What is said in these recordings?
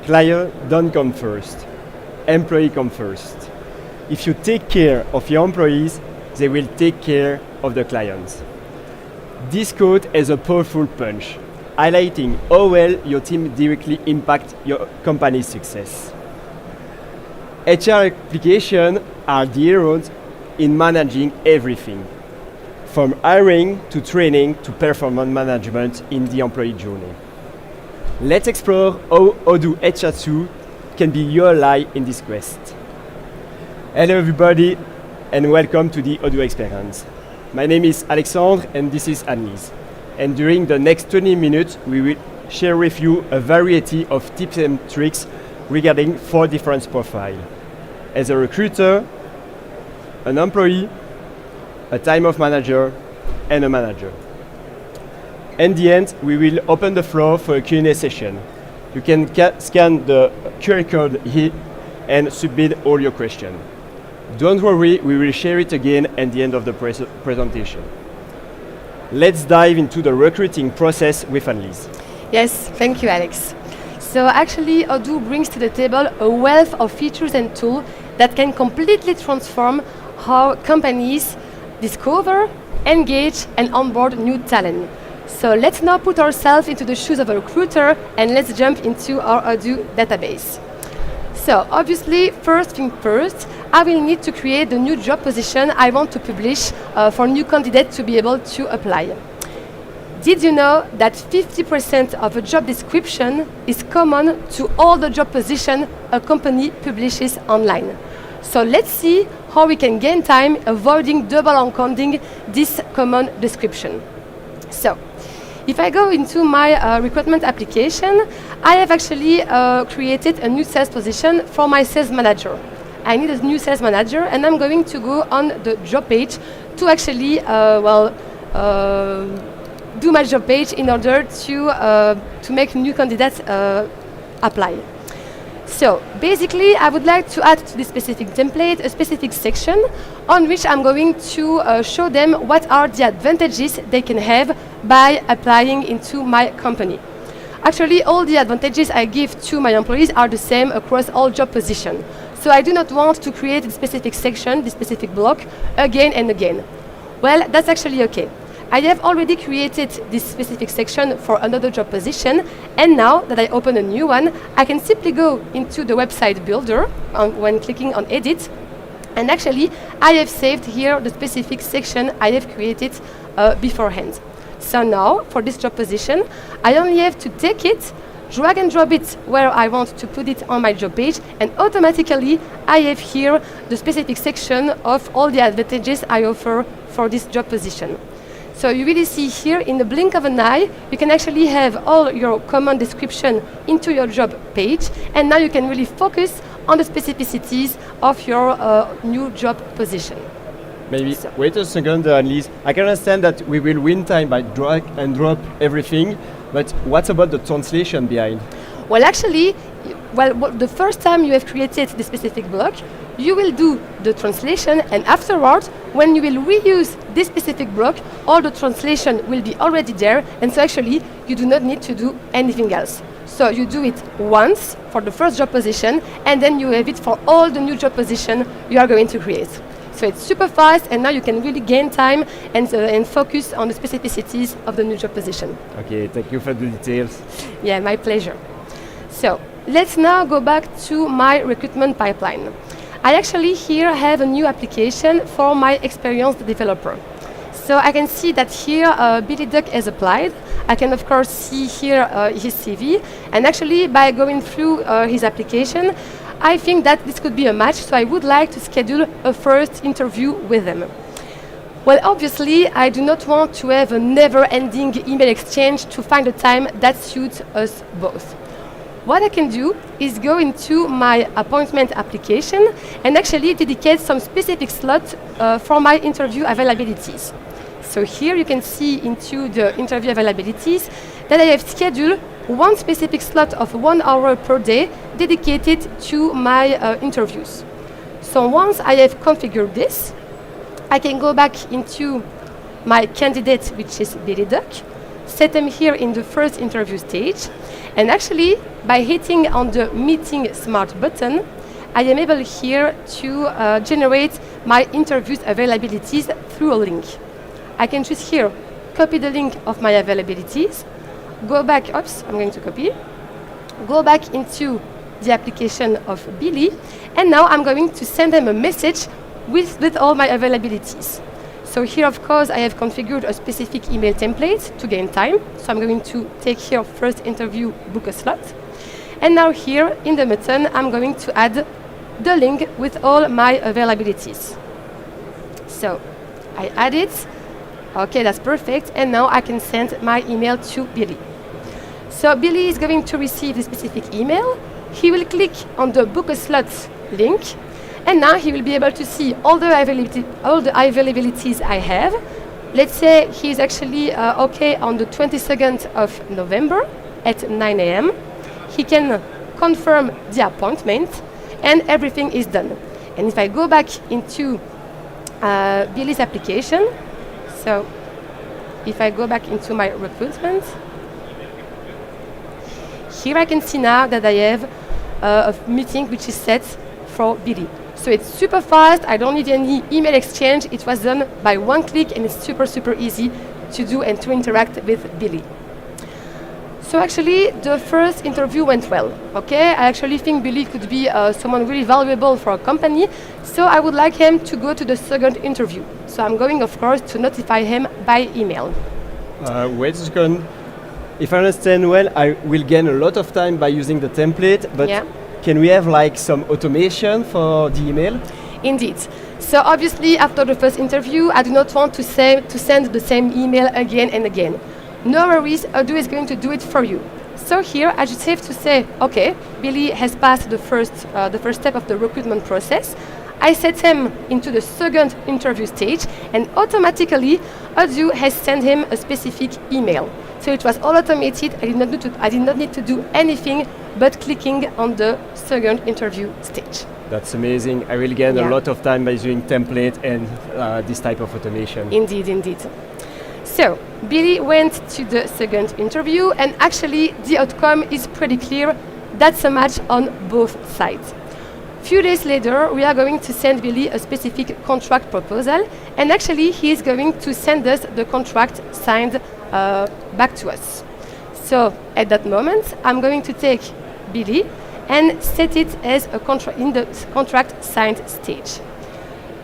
Client don't come first. Employee come first. If you take care of your employees, they will take care of the clients. This quote has a powerful punch, highlighting how well your team directly impacts your company's success. HR applications are the heroes in managing everything, from hiring to training to performance management in the employee journey. Let's explore how Odoo HR 2 can be your ally in this quest. Hello everybody, and welcome to the Odoo experience. My name is Alexandre and this is Annelise. And during the next 20 minutes, we will share with you a variety of tips and tricks regarding 4 different profiles. As a recruiter, an employee, a time off manager, and a manager. In the end, we will open the floor for a Q&A session. You can scan the QR code here and submit all your questions. Don't worry, we will share it again at the end of the presentation. Let's dive into the recruiting process with Annelise. Yes, thank you, Alex. So actually, Odoo brings to the table a wealth of features and tools that can completely transform how companies discover, engage, and onboard new talent. So let's now put ourselves into the shoes of a recruiter and let's jump into our Odoo database. So obviously, first thing first, I will need to create the new job position I want to publish for new candidates to be able to apply. Did you know that 50% of a job description is common to all the job positions a company publishes online? So let's see how we can gain time avoiding double encoding this common description. So, if I go into my recruitment application, I have actually created a new sales position for my sales manager. I need a new sales manager, and I'm going to go on the job page to actually, do my job page in order to make new candidates apply. So basically, I would like to add to this specific template a specific section on which I'm going to show them what are the advantages they can have by applying into my company. Actually, all the advantages I give to my employees are the same across all job positions. So I do not want to create a specific section, this specific block, again and again. Well, that's actually okay. I have already created this specific section for another job position, and now that I open a new one, I can simply go into the website builder when clicking on edit, and actually I have saved here the specific section I have created beforehand. So now, for this job position, I only have to take it, drag and drop it where I want to put it on my job page, and automatically I have here the specific section of all the advantages I offer for this job position. So you really see here, in the blink of an eye, you can actually have all your common description into your job page, and now you can really focus on the specificities of your new job position. Maybe, wait a second, Annelise. I can understand that we will win time by drag and drop everything, but what about the translation behind? Well, actually, the first time you have created the specific block, you will do the translation, and afterwards, when you will reuse this specific block, all the translation will be already there, and so actually, you do not need to do anything else. So you do it once for the first job position, and then you have it for all the new job position you are going to create. So it's super fast, and now you can really gain time and focus on the specificities of the new job position. Okay, thank you for the details. Yeah, my pleasure. So let's now go back to my recruitment pipeline. I actually here have a new application for my experienced developer. So I can see that here Billy Duck has applied. I can of course see here his CV, and actually by going through his application, I think that this could be a match, so I would like to schedule a first interview with him. Well, obviously, I do not want to have a never-ending email exchange to find a time that suits us both. What I can do is go into my appointment application and actually dedicate some specific slots for my interview availabilities. So here you can see into the interview availabilities that I have scheduled one specific slot of 1 hour per day dedicated to my interviews. So once I have configured this, I can go back into my candidate, which is Billy Duck, set them here in the first interview stage, And actually, by hitting on the Meeting Smart button, I am able here to generate my interviews availabilities through a link. I can choose here, copy the link of my availabilities, go back, oops, I'm going to copy, go back into the application of Billy, and now I'm going to send them a message with all my availabilities. So here, of course, I have configured a specific email template to gain time. So I'm going to take here first interview, book a slot. And now here in the button, I'm going to add the link with all my availabilities. So I add it. Okay, that's perfect. And now I can send my email to Billy. So Billy is going to receive the specific email. He will click on the book a slot link. And now he will be able to see all the availabilities I have. Let's say he's actually okay on the 22nd of November at 9 a.m. He can confirm the appointment, and everything is done. And if I go back into Billy's application, so if I go back into my recruitment, here I can see now that I have a meeting which is set for Billy. So it's super fast, I don't need any email exchange, it was done by one click, and it's super easy to do and to interact with Billy. So actually, the first interview went well, okay? I actually think Billy could be someone really valuable for a company, so I would like him to go to the second interview. So I'm going, of course, to notify him by email. Wait a second. If I understand well, I will gain a lot of time by using the template, but yeah. Can we have like some automation for the email? Indeed. So obviously, after the first interview, I do not want to send the same email again and again. No worries, Odoo is going to do it for you. So here, I just have to say, okay, Billy has passed the first step of the recruitment process. I set him into the second interview stage, and automatically, Odoo has sent him a specific email. So it was all automated. I did not need to do anything but clicking on the second interview stage. That's amazing. I will gain a lot of time by using template and this type of automation. Indeed. So Billy went to the second interview, and actually the outcome is pretty clear. That's a match on both sides. Few days later, we are going to send Billy a specific contract proposal, and actually he is going to send us the contract signed back to us. So at that moment, I'm going to take Billy and set it as a in the contract signed stage.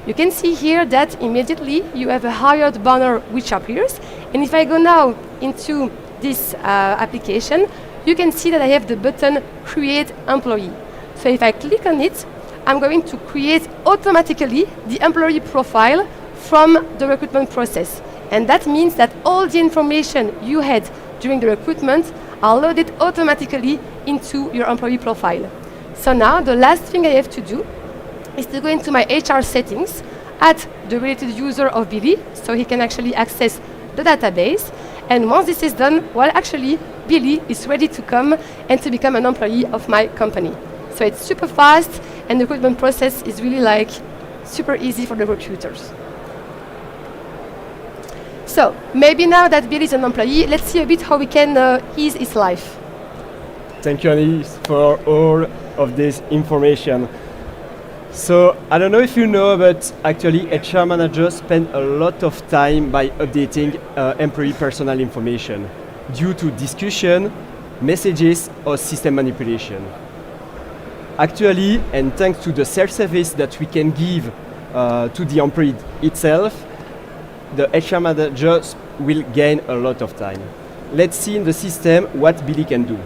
You can see here that immediately you have a hired banner which appears, and if I go now into this application, you can see that I have the button Create Employee. So if I click on it, I'm going to create automatically the employee profile from the recruitment process. And that means that all the information you had during the recruitment are loaded automatically into your employee profile. So now the last thing I have to do is to go into my HR settings, add the related user of Billy, so he can actually access the database. And once this is done, well, actually, Billy is ready to come and to become an employee of my company. So it's super fast, and the recruitment process is really like super easy for the recruiters. So maybe now that Billy is an employee, let's see a bit how we can ease his life. Thank you, Annelise, for all of this information. So I don't know if you know, but actually HR managers spend a lot of time by updating employee personal information due to discussion, messages, or system manipulation. Actually, and thanks to the self-service that we can give to the employee itself, the HR managers will gain a lot of time. Let's see in the system what Billy can do.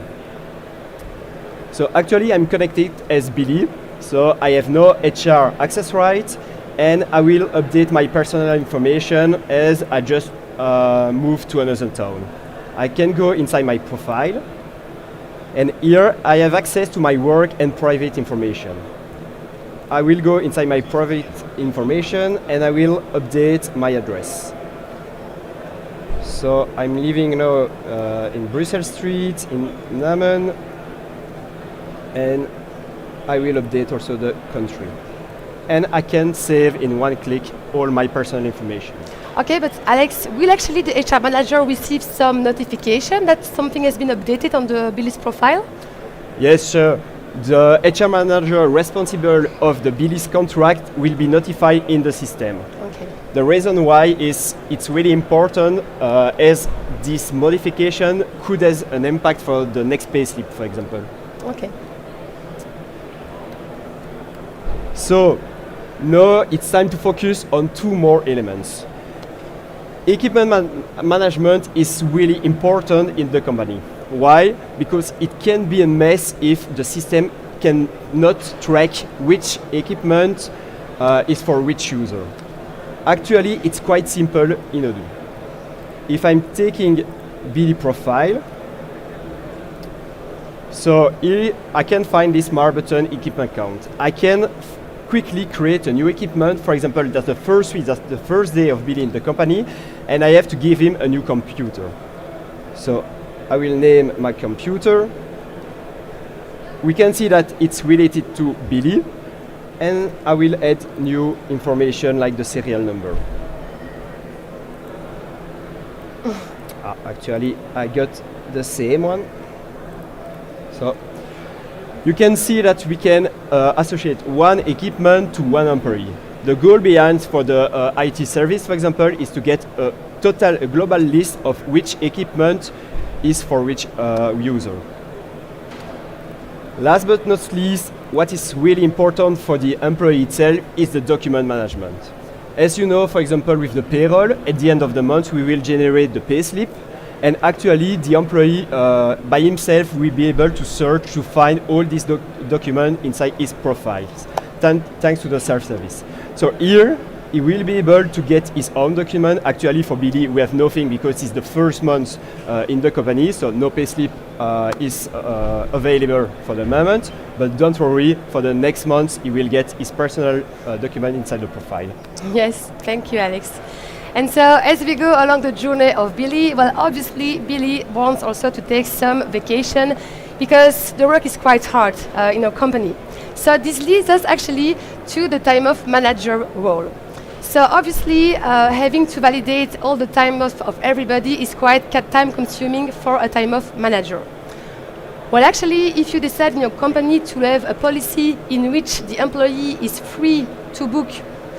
So actually I'm connected as Billy, so I have no HR access rights, and I will update my personal information as I just moved to another town. I can go inside my profile, and here I have access to my work and private information. I will go inside my private information and I will update my address. So I'm living now in Brussels Street, in Namen, and I will update also the country. And I can save in one click all my personal information. Okay, but Alex, will actually the HR manager receive some notification that something has been updated on the Billy's profile? Yes, sure. The HR manager responsible of the Billy's contract will be notified in the system. Okay. The reason why is it's really important as this modification could have an impact for the next payslip, for example. Okay. So now it's time to focus on two more elements. Equipment management is really important in the company. Why? Because it can be a mess if the system cannot track which equipment is for which user. Actually, it's quite simple in Odoo. If I'm taking Billy profile, so here I can find this Marbeton equipment count. I can quickly create a new equipment. For example, that's the first week, that's the first day of Billy in the company, and I have to give him a new computer. So I will name my computer. We can see that it's related to Billy, and I will add new information like the serial number. Actually, I got the same one. So you can see that we can associate one equipment to one employee. The goal behind for the IT service, for example, is to get a global list of which equipment is for which user. Last but not least, what is really important for the employee itself is the document management. As you know, for example, with the payroll, at the end of the month, we will generate the payslip, and actually the employee by himself will be able to search to find all these documents inside his profiles, thanks to the self-service. So here, he will be able to get his own document. Actually, for Billy, we have nothing because it's the first month in the company, so no payslip is available for the moment. But don't worry, for the next month, he will get his personal document inside the profile. Yes, thank you, Alex. And so, as we go along the journey of Billy, well, obviously, Billy wants also to take some vacation because the work is quite hard in our company. So this leads us actually to the time off manager role. So obviously, having to validate all the time off of everybody is quite time consuming for a time off manager. Well, actually, if you decide in your company to have a policy in which the employee is free to book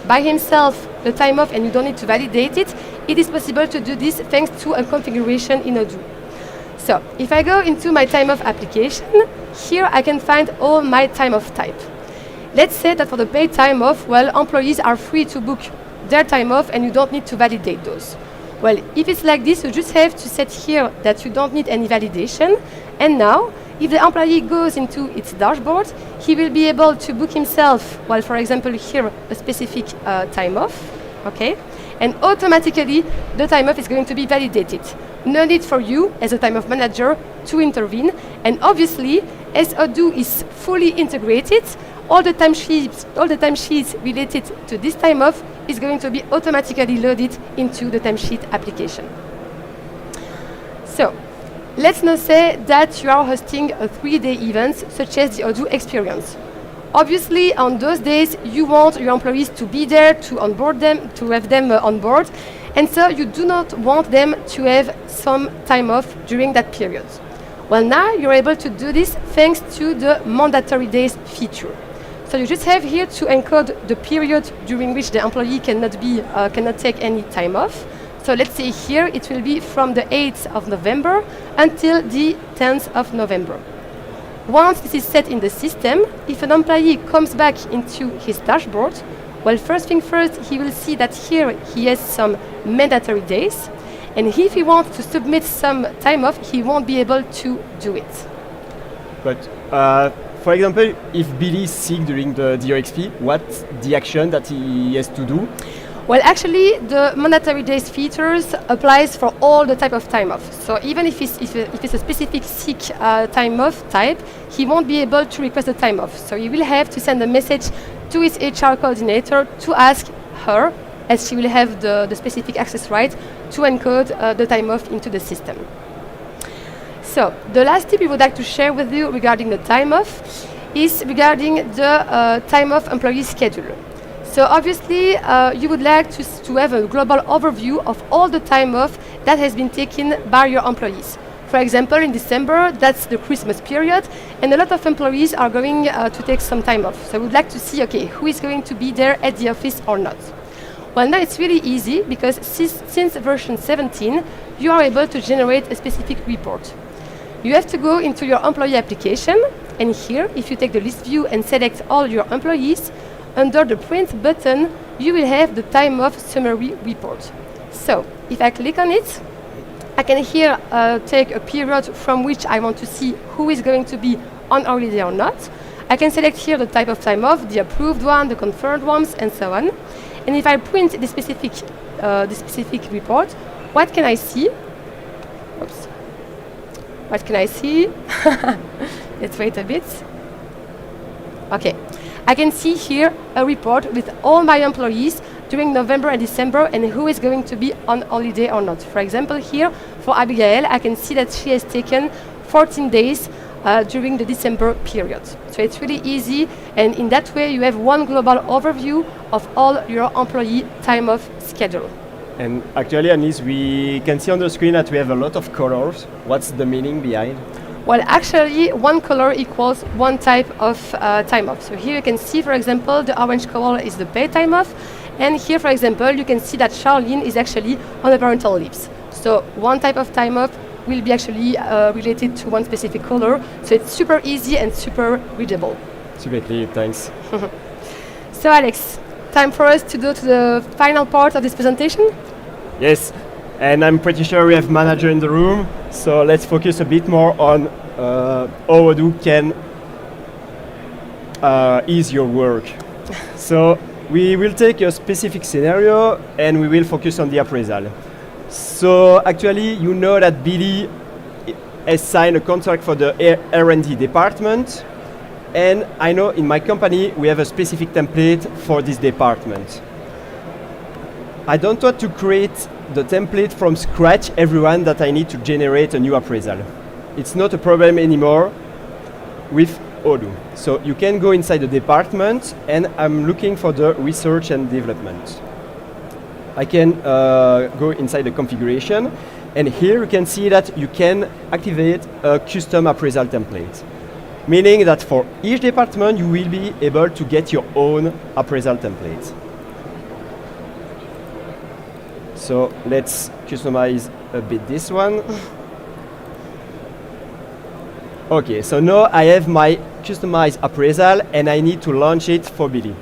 by himself the time off and you don't need to validate it, it is possible to do this thanks to a configuration in Odoo. So if I go into my time off application, here I can find all my time off type. Let's say that for the paid time off, well, employees are free to book their time off and you don't need to validate those. Well, if it's like this, you just have to set here that you don't need any validation. And now, if the employee goes into its dashboard, he will be able to book himself, well, for example, here, a specific time off, okay? And automatically, the time off is going to be validated. No need for you, as a time off manager, to intervene. And obviously, as Odoo is fully integrated, all the timesheets related to this time off is going to be automatically loaded into the timesheet application. So, let's now say that you are hosting a 3-day event, such as the Odoo experience. Obviously, on those days, you want your employees to be there, to onboard them, to have them on board, and so you do not want them to have some time off during that period. Well, now you're able to do this thanks to the mandatory days feature. So you just have here to encode the period during which the employee cannot take any time off. So let's say here it will be from the 8th of November until the 10th of November. Once this is set in the system, if an employee comes back into his dashboard, well, first thing first, he will see that here he has some mandatory days, and if he wants to submit some time off, he won't be able to do it. But for example, if Billy is sick during the DOXP, what's the action that he has to do? Well, actually, the mandatory days features applies for all the type of time off. So even if it's a specific sick time off type, he won't be able to request a time off. So he will have to send a message to his HR coordinator to ask her, as she will have the specific access right, to encode the time off into the system. So the last tip we would like to share with you regarding the time off is regarding the time off employee schedule. So So obviously, you would like to have a global overview of all the time off that has been taken by your employees. For example, in December, that's the Christmas period, and a lot of employees are going to take some time off. So we would like to see, okay, who is going to be there at the office or not. Well, now it's really easy because since version 17, you are able to generate a specific report. You have to go into your employee application, and here, if you take the list view and select all your employees, under the print button, you will have the time off summary report. So, if I click on it, I can here take a period from which I want to see who is going to be on holiday or not. I can select here the type of time off, the approved one, the confirmed ones, and so on. And if I print the specific report, what can I see? Oops. What can I see? Let's wait a bit. Okay. I can see here a report with all my employees during November and December and who is going to be on holiday or not. For example, here for Abigail, I can see that she has taken 14 days during the December period. So it's really easy, and in that way you have one global overview of all your employee time off schedule. And actually, Annelise, we can see on the screen that we have a lot of colors. What's the meaning behind? Well, actually, one color equals one type of time off. So here you can see, for example, the orange color is the paid time off. And here, for example, you can see that Charlene is actually on the parental leaves. So one type of time off will be actually related to one specific color. So it's super easy and super readable. Super clear, thanks. So Alex, time for us to go to the final part of this presentation? Yes, and I'm pretty sure we have manager in the room, so let's focus a bit more on how Odoo can ease your work. So we will take a specific scenario and we will focus on the appraisal. So actually, you know that Billy has signed a contract for the R&D department, and I know in my company we have a specific template for this department. I don't want to create the template from scratch everyone that I need to generate a new appraisal. It's not a problem anymore with Odoo. So you can go inside the department, and I'm looking for the research and development. I can go inside the configuration, and here you can see that you can activate a custom appraisal template, meaning that for each department you will be able to get your own appraisal template. So let's customize a bit this one. Okay, so now I have my customized appraisal and I need to launch it for Billy.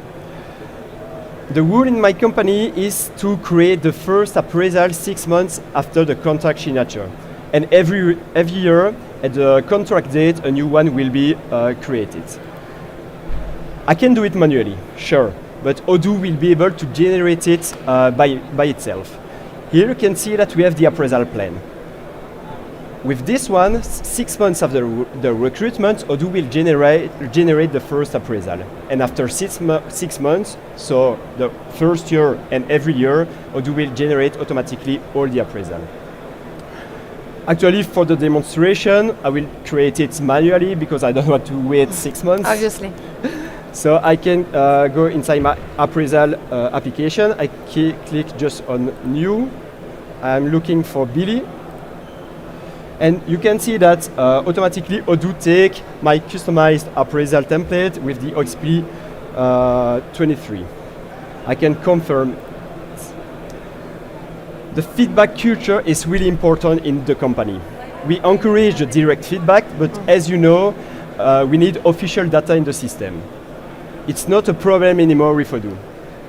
The rule in my company is to create the first appraisal 6 months after the contract signature. And every year, at the contract date, a new one will be created. I can do it manually, sure, but Odoo will be able to generate it by itself. Here you can see that we have the appraisal plan. With this one, 6 months after the recruitment, Odoo will generate the first appraisal. And after 6 months, so the first year and every year, Odoo will generate automatically all the appraisal. Actually, for the demonstration, I will create it manually because I don't want to wait 6 months. Obviously. So I can go inside my appraisal application. I click just on new. I'm looking for Billy. And you can see that automatically Odoo take my customized appraisal template with the OXP 23. I can confirm. The feedback culture is really important in the company. We encourage the direct feedback, but as you know, we need official data in the system. It's not a problem anymore with Odoo.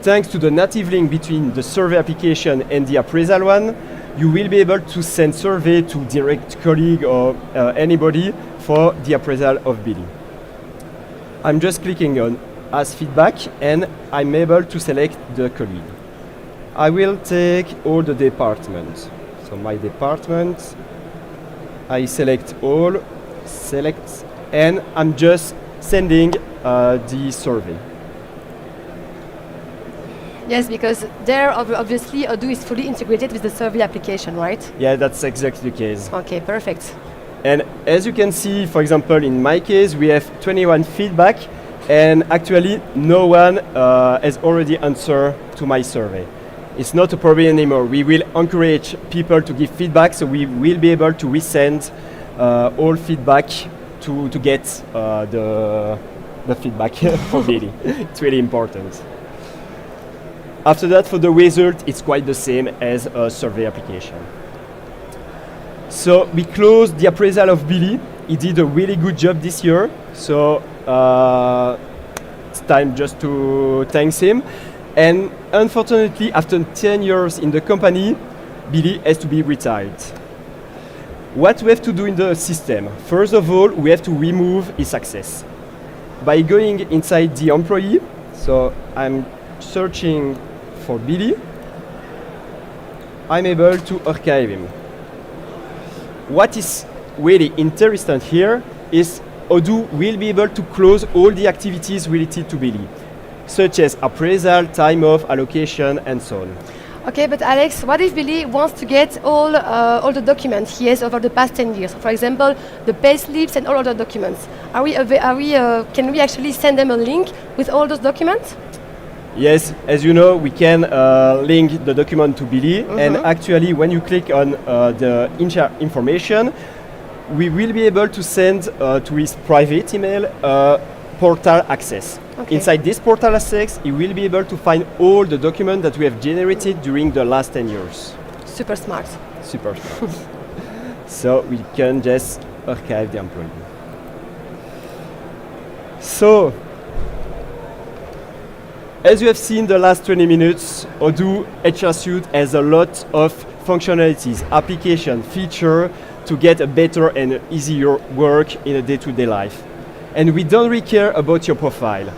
Thanks to the native link between the survey application and the appraisal one, you will be able to send survey to direct colleague or anybody for the appraisal of Billy. I'm just clicking on As Feedback and I'm able to select the colleague. I will take all the departments. So my department, I select all, select, and I'm just sending the survey. Yes, because there obviously Odoo is fully integrated with the survey application, right? Yeah, that's exactly the case. Okay, perfect. And as you can see, for example, in my case, we have 21 feedback, and actually no one has already answered to my survey. It's not a problem anymore. We will encourage people to give feedback, so we will be able to resend all feedback to get the feedback for Billy. It's really important. After that, for the result, it's quite the same as a survey application. So we closed the appraisal of Billy. He did a really good job this year. So it's time just to thank him. And unfortunately, after 10 years in the company, Billy has to be retired. What we have to do in the system? First of all, we have to remove his access. By going inside the employee, so I'm searching for Billy, I'm able to archive him. What is really interesting here is Odoo will be able to close all the activities related to Billy, such as appraisal, time off, allocation, and so on. Okay, but Alex, what if Billy wants to get all the documents he has over the past 10 years? For example, the pay slips and all other documents. Can we actually send them a link with all those documents? Yes, as you know, we can link the document to Billy, and actually when you click on the information, we will be able to send to his private email portal access. Okay. Inside this portal access, he will be able to find all the documents that we have generated during the last 10 years. Super smart. Super smart. So we can just archive the employee. So, as you have seen the last 20 minutes, Odoo HR Suite has a lot of functionalities, application, feature to get a better and easier work in a day-to-day life. And we don't really care about your profile.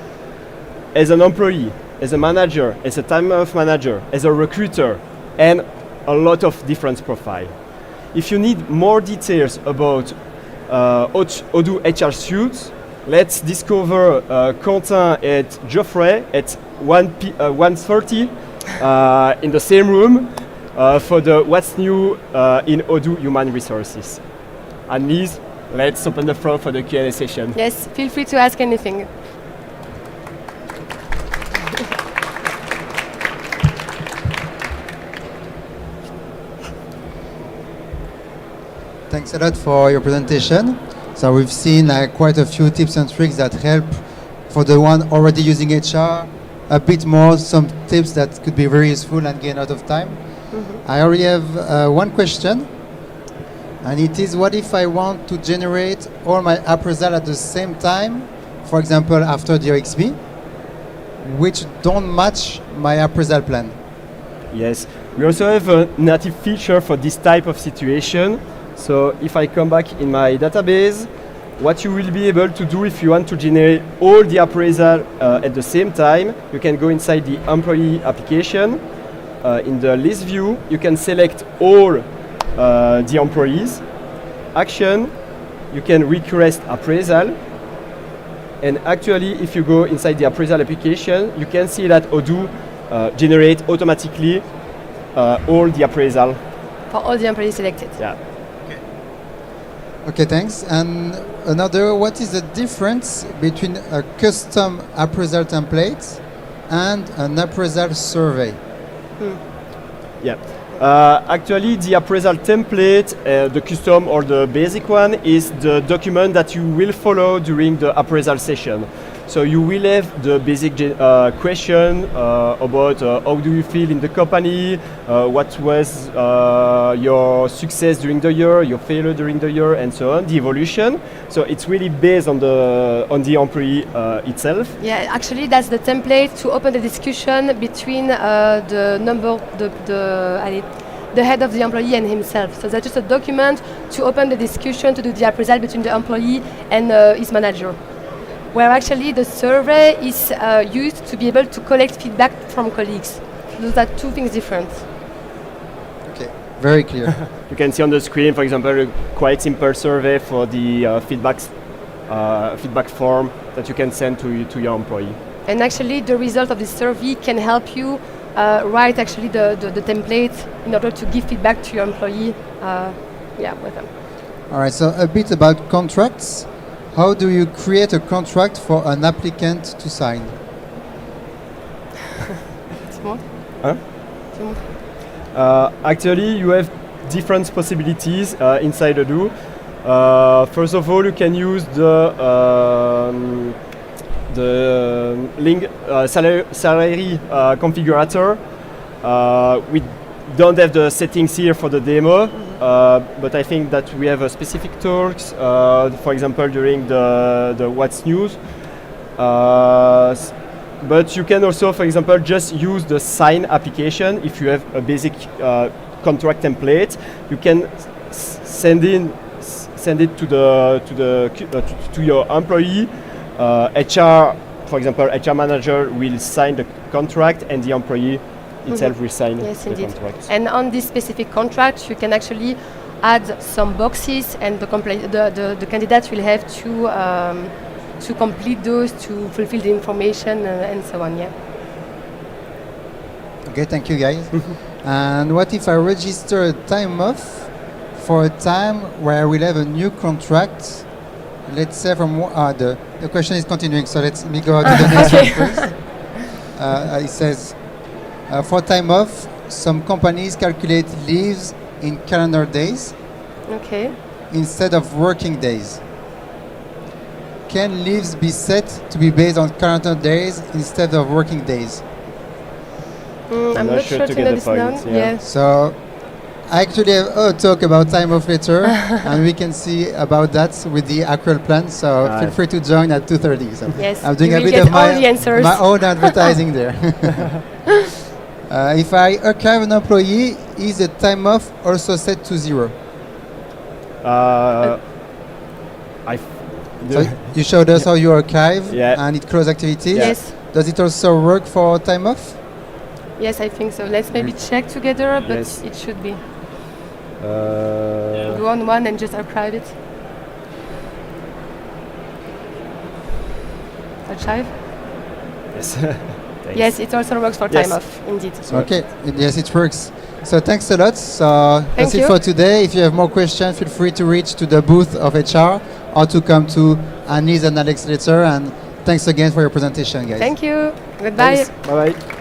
As an employee, as a manager, as a time off manager, as a recruiter, and a lot of different profiles. If you need more details about Odoo HR Suite, let's discover Quentin and Geoffrey at 1:30 in the same room for the What's New in Odoo Human Resources. Annelise, let's open the floor for the Q&A session. Yes, feel free to ask anything. Thanks a lot for your presentation. So we've seen quite a few tips and tricks that help for the one already using HR, a bit more, some tips that could be very useful and gain a lot of time. I already have one question, and it is, what if I want to generate all my appraisal at the same time, for example, after the OXP, which don't match my appraisal plan? Yes, we also have a native feature for this type of situation. So if I come back in my database, what you will be able to do if you want to generate all the appraisal at the same time, you can go inside the employee application. In the list view, you can select all the employees. Action, you can request appraisal. And actually, if you go inside the appraisal application, you can see that Odoo generates automatically all the appraisal. For all the employees selected. Yeah. Okay, thanks. And another, what is the difference between a custom appraisal template and an appraisal survey? Yeah. Actually, the appraisal template, the custom or the basic one, is the document that you will follow during the appraisal session. So you will have the basic question about how do you feel in the company, what was your success during the year, your failure during the year, and so on, the evolution. So it's really based on the employee itself. Yeah, actually that's the template to open the discussion between the head of the employee and himself. So that's just a document to open the discussion, to do the appraisal between the employee and his manager. Where actually the survey is used to be able to collect feedback from colleagues. Those are two things different. Okay, very clear. You can see on the screen, for example, a quite simple survey for the feedback form that you can send to your employee. And actually the result of this survey can help you write actually the template in order to give feedback to your employee with them. All right, so a bit about contracts. How do you create a contract for an applicant to sign? Huh? Actually, you have different possibilities inside Odoo. First of all, you can use the link salary configurator. We don't have the settings here for the demo, but I think that we have a specific talks, for example, during the What's News. But you can also, for example, just use the sign application. If you have a basic contract template, you can send it to your employee. HR, for example, HR manager will sign the contract, and the employee itself will sign the contract. And on this specific contract, you can actually add some boxes, and the candidate will have to complete those, to fulfill the information and so on. Yeah. Okay, thank you guys. And what if I register a time off for a time where we'll have a new contract? Let's say from the question is continuing, so let me go to the next one first. It says, for time off, some companies calculate leaves in calendar days instead of working days. Can leaves be set to be based on calendar days instead of working days? I'm not sure to get the point. Yeah. So I actually have a talk about time off later, and we can see about that with the actual plan. So feel free to join at 2:30. So yes, I'm doing a bit of my own advertising there. If I archive an employee, is the time off also set to 0? So you showed us how you archive and it close activities. Yes. Does it also work for time off? Yes, I think so. Let's maybe check together, but it should be. Go on one and just archive it. Archive? Yes. Yes, it also works for time off, indeed. Okay, yes, it works. So thanks a lot. So that's it for today. If you have more questions, feel free to reach to the booth of HR or to come to Annelise and Alexandre later. And thanks again for your presentation, guys. Thank you. Goodbye. Bye-bye.